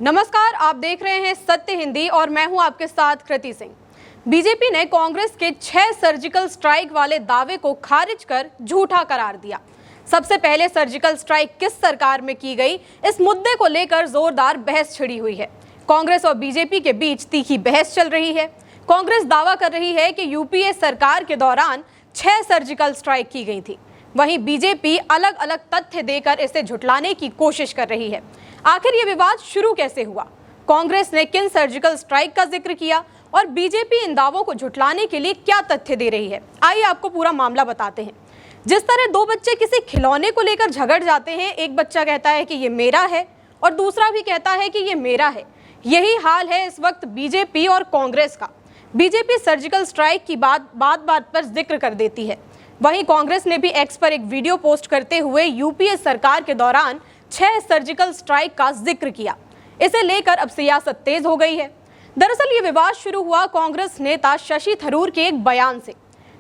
नमस्कार, आप देख रहे हैं सत्य हिंदी और मैं हूं आपके साथ कृति सिंह। बीजेपी ने कांग्रेस के 6 सर्जिकल स्ट्राइक वाले दावे को खारिज कर झूठा करार दिया। सबसे पहले सर्जिकल स्ट्राइक किस सरकार में की गई, इस मुद्दे को लेकर जोरदार बहस छिड़ी हुई है। कांग्रेस और बीजेपी के बीच तीखी बहस चल रही है। कांग्रेस दावा कर रही है कि यूपीए सरकार के दौरान 6 सर्जिकल स्ट्राइक की गई थी। वहीं बीजेपी अलग अलग तथ्य देकर इसे झुठलाने की कोशिश कर रही है। आखिर ये विवाद शुरू कैसे हुआ? कांग्रेस ने किन सर्जिकल स्ट्राइक का जिक्र किया और बीजेपी इन दावों को झुठलाने के लिए क्या तथ्य दे रही है? आइए आपको पूरा मामला बताते हैं। जिस तरह 2 बच्चे किसी खिलौने को लेकर झगड़ जाते हैं, एक बच्चा कहता है कि ये मेरा है और दूसरा भी कहता है कि ये मेरा है, यही हाल है इस वक्त बीजेपी और कांग्रेस का। बीजेपी सर्जिकल स्ट्राइक की बात पर जिक्र कर देती है। वहीं कांग्रेस ने भी एक्स पर एक वीडियो पोस्ट करते हुए यूपीए सरकार के दौरान 6 सर्जिकल स्ट्राइक का जिक्र किया। इसे लेकर अब सियासत तेज हो गई है। दरअसल ये विवाद शुरू हुआ कांग्रेस नेता शशि थरूर के एक बयान से।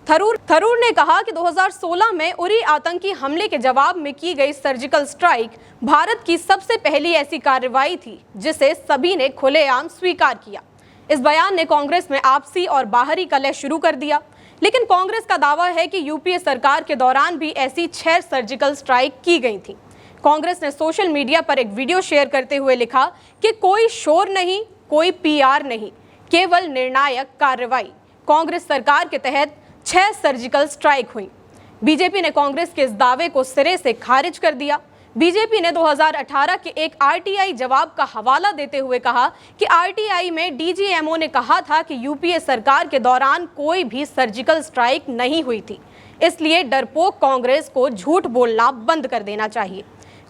थरूर ने कहा कि 2016 में उरी आतंकी हमले के जवाब में की गई सर्जिकल स्ट्राइक भारत की सबसे पहली ऐसी कार्रवाई थी जिसे सभी ने खुलेआम स्वीकार किया। इस बयान ने कांग्रेस में आपसी और बाहरी कलह शुरू कर दिया। लेकिन कांग्रेस का दावा है कि यूपीए सरकार के दौरान भी ऐसी 6 सर्जिकल स्ट्राइक की गई थी। कांग्रेस ने सोशल मीडिया पर एक वीडियो शेयर करते हुए लिखा कि कोई शोर नहीं, कोई पीआर नहीं, केवल निर्णायक कार्रवाई। कांग्रेस सरकार के तहत 6 सर्जिकल स्ट्राइक हुई। बीजेपी ने कांग्रेस के इस दावे को सिरे से खारिज कर दिया। बीजेपी ने 2018 के एक आरटीआई जवाब का हवाला देते हुए कहा कि आरटीआई में डीजीएमओ ने कहा था कि यूपीए सरकार के दौरान कोई भी सर्जिकल स्ट्राइक नहीं हुई थी, इसलिए डरपोक कांग्रेस को झूठ बोलना बंद कर देना चाहिए।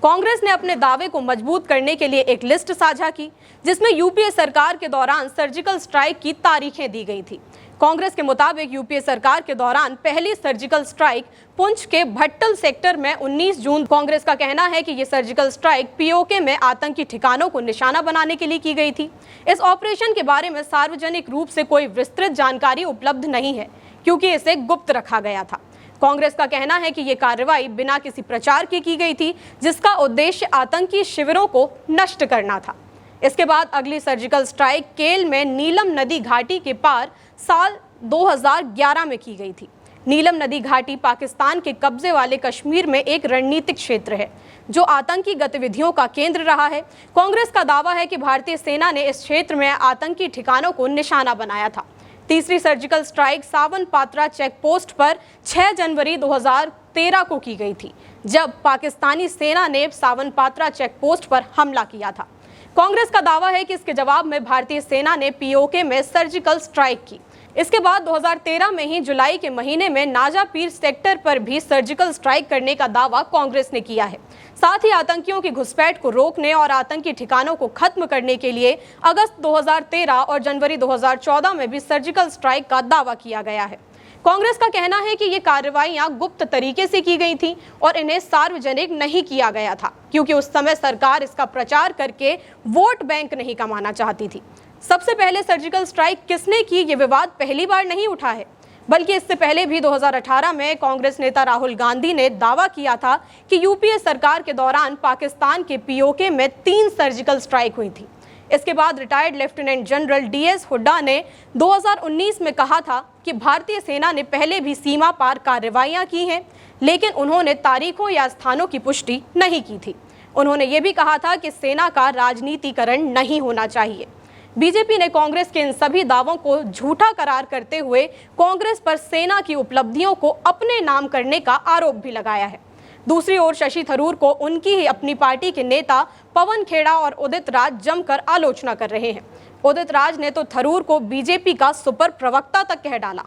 कांग्रेस ने अपने दावे को मजबूत करने के लिए एक लिस्ट साझा की जिसमें यूपीए सरकार के दौरान सर्जिकल स्ट्राइक की तारीखें दी गई थी। कांग्रेस के मुताबिक यूपीए सरकार के दौरान पहली सर्जिकल स्ट्राइक पुंछ के भट्टल सेक्टर में 19 जून। कांग्रेस का कहना है कि ये सर्जिकल स्ट्राइक पीओके में आतंकी ठिकानों को निशाना बनाने के लिए की गई थी। इस ऑपरेशन के बारे में सार्वजनिक रूप से कोई विस्तृत जानकारी उपलब्ध नहीं है क्योंकि इसे गुप्त रखा गया था। कांग्रेस का कहना है कि ये कार्रवाई बिना किसी प्रचार के की गई थी जिसका उद्देश्य आतंकी शिविरों को नष्ट करना था। इसके बाद अगली सर्जिकल स्ट्राइक केल में नीलम नदी घाटी के पार साल 2011 में की गई थी। नीलम नदी घाटी पाकिस्तान के कब्जे वाले कश्मीर में एक रणनीतिक क्षेत्र है जो आतंकी गतिविधियों का केंद्र रहा है। कांग्रेस का दावा है कि भारतीय सेना ने इस क्षेत्र में आतंकी ठिकानों को निशाना बनाया था। तीसरी सर्जिकल स्ट्राइक सावन पात्रा चेक पोस्ट पर 6 जनवरी 2013 को की गई थी जब पाकिस्तानी सेना ने सावन पात्रा चेक पोस्ट पर हमला किया था। कांग्रेस का दावा है कि इसके जवाब में भारतीय सेना ने पीओके में सर्जिकल स्ट्राइक की। इसके बाद 2013 में ही जुलाई के महीने में नाजापीर सेक्टर पर भी सर्जिकल स्ट्राइक करने का दावा कांग्रेस ने किया है। साथ ही आतंकियों की घुसपैठ को रोकने और आतंकी ठिकानों को खत्म करने के लिए अगस्त 2013 और जनवरी 2014 में भी सर्जिकल स्ट्राइक का दावा किया गया है। कांग्रेस का कहना है कि ये कार्रवाइयां गुप्त तरीके से की गई थी और इन्हें सार्वजनिक नहीं किया गया था क्योंकि उस समय सरकार इसका प्रचार करके वोट बैंक नहीं कमाना चाहती थी। सबसे पहले सर्जिकल स्ट्राइक किसने की, ये विवाद पहली बार नहीं उठा है, बल्कि इससे पहले भी 2018 में कांग्रेस नेता राहुल गांधी ने दावा किया था कि यूपीए सरकार के दौरान पाकिस्तान के पीओके में 3 सर्जिकल स्ट्राइक हुई थी। इसके बाद retired lieutenant general DS Hooda ने 2019 में कहा था कि भारतीय सेना ने पहले भी सीमा पार कार्रवाइयां की हैं, लेकिन उन्होंने तारीखों या स्थानों की पुष्टि नहीं की थी। उन्होंने ये भी कहा था कि सेना का राजनीतिकरण नहीं होना चाहिए। बीजेपी ने कांग्रेस के इन सभी दावों को झूठा करार करते हुए कांग्रेस पर सेना की उपलब्धियों को अपने नाम करने का आरोप भी लगाया है। दूसरी ओर शशि थरूर को उनकी ही अपनी पार्टी के नेता पवन खेड़ा और उदित राज जमकर आलोचना कर रहे हैं। उदित राज ने तो थरूर को बीजेपी का सुपर प्रवक्ता तक कह डाला।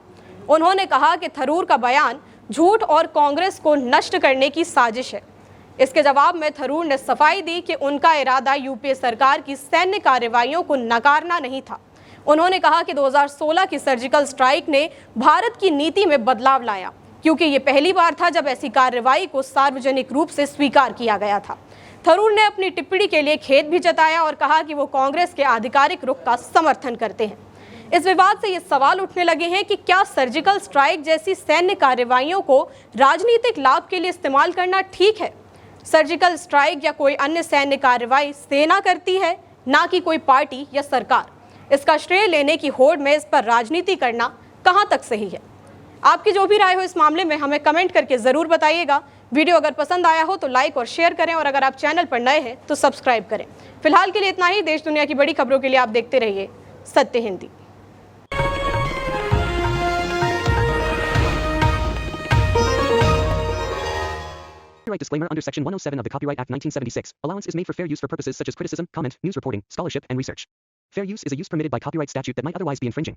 उन्होंने कहा कि थरूर का बयान झूठ और कांग्रेस को नष्ट करने की साजिश है। इसके जवाब में थरूर ने सफाई दी कि उनका इरादा यूपीए सरकार की सैन्य कार्रवाइयों को नकारना नहीं था। उन्होंने कहा कि 2016 की सर्जिकल स्ट्राइक ने भारत की नीति में बदलाव लाया क्योंकि ये पहली बार था जब ऐसी कार्रवाई को सार्वजनिक रूप से स्वीकार किया गया था। थरूर ने अपनी टिप्पणी के लिए खेद भी जताया और कहा कि वो कांग्रेस के आधिकारिक रुख का समर्थन करते हैं। इस विवाद से ये सवाल उठने लगे हैं कि क्या सर्जिकल स्ट्राइक जैसी सैन्य कार्रवाइयों को राजनीतिक लाभ के लिए इस्तेमाल करना ठीक है? सर्जिकल स्ट्राइक या कोई अन्य सैन्य कार्रवाई सेना करती है ना कि कोई पार्टी या सरकार। इसका श्रेय लेने की होड़ में इस पर राजनीति करना कहां तक सही है? आपकी जो भी राय हो इस मामले में हमें कमेंट करके जरूर बताइएगा। वीडियो अगर पसंद आया हो तो लाइक और शेयर करें, और अगर आप चैनल पर नए हैं तो सब्सक्राइब करें। फिलहाल के लिए इतना ही। देश दुनिया की बड़ी खबरों के लिए आप देखते रहिए सत्य Hindi. Copyright disclaimer under Section 107 of the Copyright Act 1976. Allowance is made for fair use for purposes such as criticism, comment, news reporting, scholarship, and research. Fair use is a use permitted by copyright statute that might otherwise be infringing.